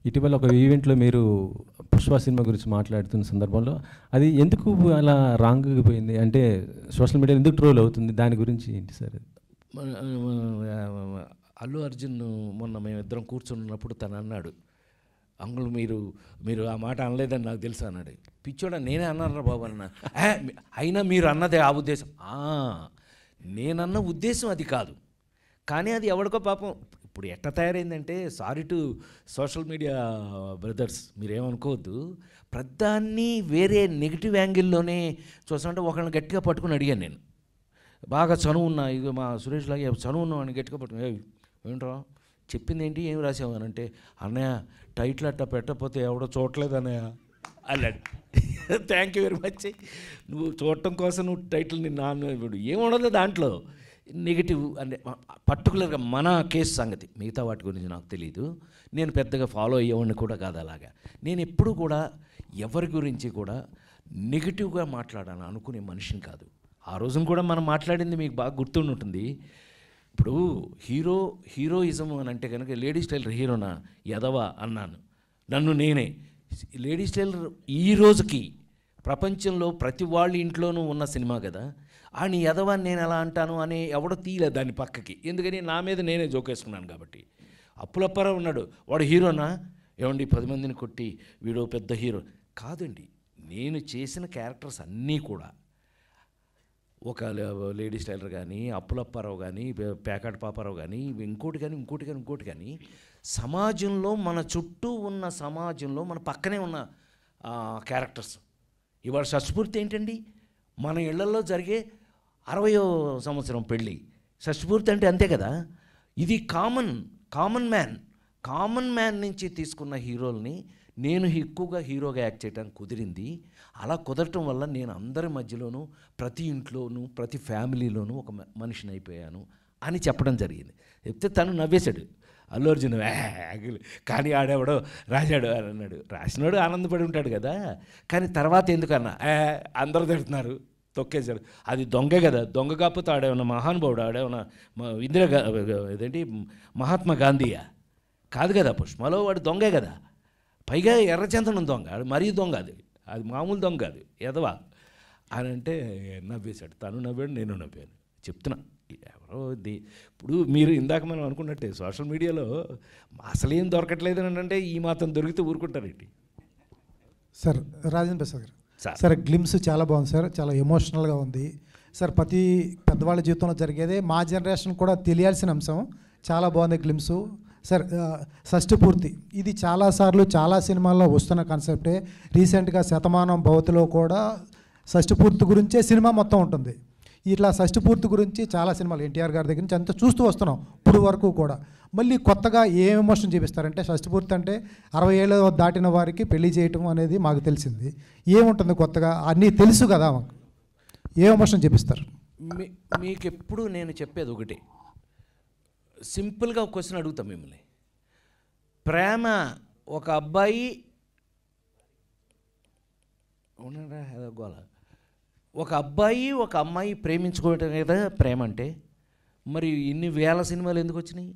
ఇటీవల ఒక ఈవెంట్లో మీరు పుష్ప సినిమా గురించి మాట్లాడుతున్న సందర్భంలో అది ఎందుకు అలా రాంగ్గా పోయింది, అంటే సోషల్ మీడియా ఎందుకు ట్రోల్ అవుతుంది, దాని గురించి ఏంటి సార్? అల్లు అర్జున్ మొన్న మేమిద్దరం కూర్చున్నప్పుడు తను అన్నాడు, అంకుల్ మీరు ఆ మాట అనలేదని నాకు తెలుసు అన్నాడు. పిచ్చోడా నేనే అన్నారా బాబు అన్న. అయినా మీరు అన్నదే ఆ ఉద్దేశం. నేనన్న ఉద్దేశం అది కాదు, కానీ అది ఎవరికో పాపం ఇప్పుడు ఎట్ట తయారైందంటే, sorry to social media brothers, మీరేమనుకోవద్దు, ప్రధాన్ని వేరే నెగిటివ్ యాంగిల్లోనే చూస్తుంటే ఒకళ్ళని గట్టిగా పట్టుకుని అడిగాను నేను. బాగా చనువు ఉన్నా, ఇక మా సురేష్ లాగే చనువు ఉన్నావు అని గట్టిగా పట్టుకుని, ఏంట్రా చెప్పింది ఏంటి, ఏం రాసావు అని అంటే, అన్నయ్య టైటిల్ అట్టా పెట్టకపోతే ఎవడో చూడలేదు అన్నయ్య అన్నాడు. Thank you very much. నువ్వు చూడటం కోసం నువ్వు టైటిల్ ఇప్పుడు ఏముండదు దాంట్లో నెగిటివ్ అంటే, పర్టికులర్గా మన కేసు సంగతి, మిగతా వాటి గురించి నాకు తెలియదు, నేను పెద్దగా ఫాలో అయ్యేవాడిని కూడా కాదు. అలాగా నేను ఎప్పుడు కూడా ఎవరి గురించి కూడా నెగిటివ్గా మాట్లాడాలని అనుకునే మనిషిని కాదు. ఆ రోజున కూడా మనం మాట్లాడింది మీకు బాగా గుర్తుండి ఉంటుంది. ఇప్పుడు హీరోయిజం అని అంటే కనుక లేడీస్ టైలర్ హీరోనా ఎదవా అన్నాను నన్ను నేనే. లేడీస్ టైలర్ ఈ రోజుకి ప్రపంచంలో ప్రతి వాళ్ళ ఇంట్లోనూ ఉన్న సినిమా కదా, అని ఎదవా నేను ఎలా అంటాను అని ఎవడో తీయలేదు దాన్ని పక్కకి, ఎందుకని నా మీద నేనే జోకేసుకున్నాను కాబట్టి. అప్పులప్పారావు ఉన్నాడు, వాడు హీరోనా, ఏమండి 10 మందిని కొట్టి వీడు పెద్ద హీరో కాదండి. నేను చేసిన క్యారెక్టర్స్ అన్నీ కూడా ఒక లేడీస్ టైలర్ కానీ, అప్పులప్పారావు కానీ, పేకాట పాపారావు కానీ, ఇంకోటి కానీ సమాజంలో, మన చుట్టూ ఉన్న సమాజంలో మన పక్కనే ఉన్న క్యారెక్టర్స్. ఇవాళ షష్ఠపూర్తి ఏంటండి, మన ఇళ్లలో జరిగే 60వ సంవత్సరం పెళ్ళి షష్ఠపూర్తి అంటే అంతే కదా. ఇది కామన్ మ్యాన్ నుంచి తీసుకున్న హీరోల్ని నేను ఎక్కువగా హీరోగా యాక్ట్ చేయడానికి కుదిరింది. అలా కుదరటం వల్ల నేను అందరి మధ్యలోనూ, ప్రతి ఇంట్లోనూ, ప్రతి ఫ్యామిలీలోనూ ఒక మనిషిని అయిపోయాను అని చెప్పడం జరిగింది. చెప్తే తను నవ్వేశాడు, అల్లు అర్జున్ కానీ ఆడేవాడో రాశాడు అని అన్నాడు. రాసినాడు ఆనందపడి ఉంటాడు కదా, కానీ తర్వాత ఎందుకన్నా అందరూ తిడుతున్నారు, తొక్కేశాడు. అది దొంగే కదా, దొంగ కాకపోతే ఆడేమన్నా మహానుభావుడు, ఆడేమన్నా ఇదేంటి మహాత్మా గాంధీయా కాదు కదా. పుష్పలో వాడు దొంగే కదా, పైగా ఎర్రచందనం దొంగ, మరీ దొంగ, అది మామూలు దొంగ కాదు, ఎదవా అని అంటే నవ్వేశాడు. తను నవ్వాడు, నేను నవ్వాను. చెప్తున్నా ఎవరో ఇప్పుడు మీరు ఇందాక మనం అనుకున్నట్టే సోషల్ మీడియాలో అసలు ఏం దొరకట్లేదు అని అంటే ఈ మాత్రం దొరికితే ఊరుకుంటారేంటి సార్? రాజేంద్ర ప్రసాద్ గారు సార్, గ్లిమ్స్ చాలా బాగుంది సార్, చాలా ఎమోషనల్గా ఉంది సార్. ప్రతి పెద్దవాళ్ళ జీవితంలో జరిగేదే మా జనరేషన్ కూడా తెలియాల్సిన అంశం. చాలా బాగుంది గ్లిమ్స్ సార్. షష్ఠపూర్తి ఇది చాలాసార్లు చాలా సినిమాల్లో వస్తున్న కాన్సెప్టే. రీసెంట్గా శతమానం భవతిలో కూడా షష్ఠపూర్తి గురించే సినిమా మొత్తం ఉంటుంది. ఇట్లా షష్ఠపూర్తి గురించి చాలా సినిమాలు ఎన్టీఆర్ గారి దగ్గర నుంచి అంతా చూస్తూ వస్తున్నాం ఇప్పుడు వరకు కూడా. మళ్ళీ కొత్తగా ఏ ఎమోషన్ చూపిస్తారంటే, షష్ఠపూర్తి అంటే 60 ఏళ్ళు దాటిన వారికి పెళ్లి చేయటం అనేది మాకు తెలిసింది. ఏముంటుంది కొత్తగా, అన్నీ తెలుసు కదా మాకు, ఏ ఎమోషన్ చూపిస్తారు? మీకు ఎప్పుడు నేను చెప్పేది ఒకటి, సింపుల్గా ఒక క్వశ్చన్ అడుగుతాం మిమ్మల్ని. ప్రేమ ఒక అబ్బాయి గోల, ఒక అబ్బాయి ఒక అమ్మాయి ప్రేమించుకోవటం కదా ప్రేమ అంటే. మరి ఇన్ని వేల సినిమాలు ఎందుకు వచ్చినాయి?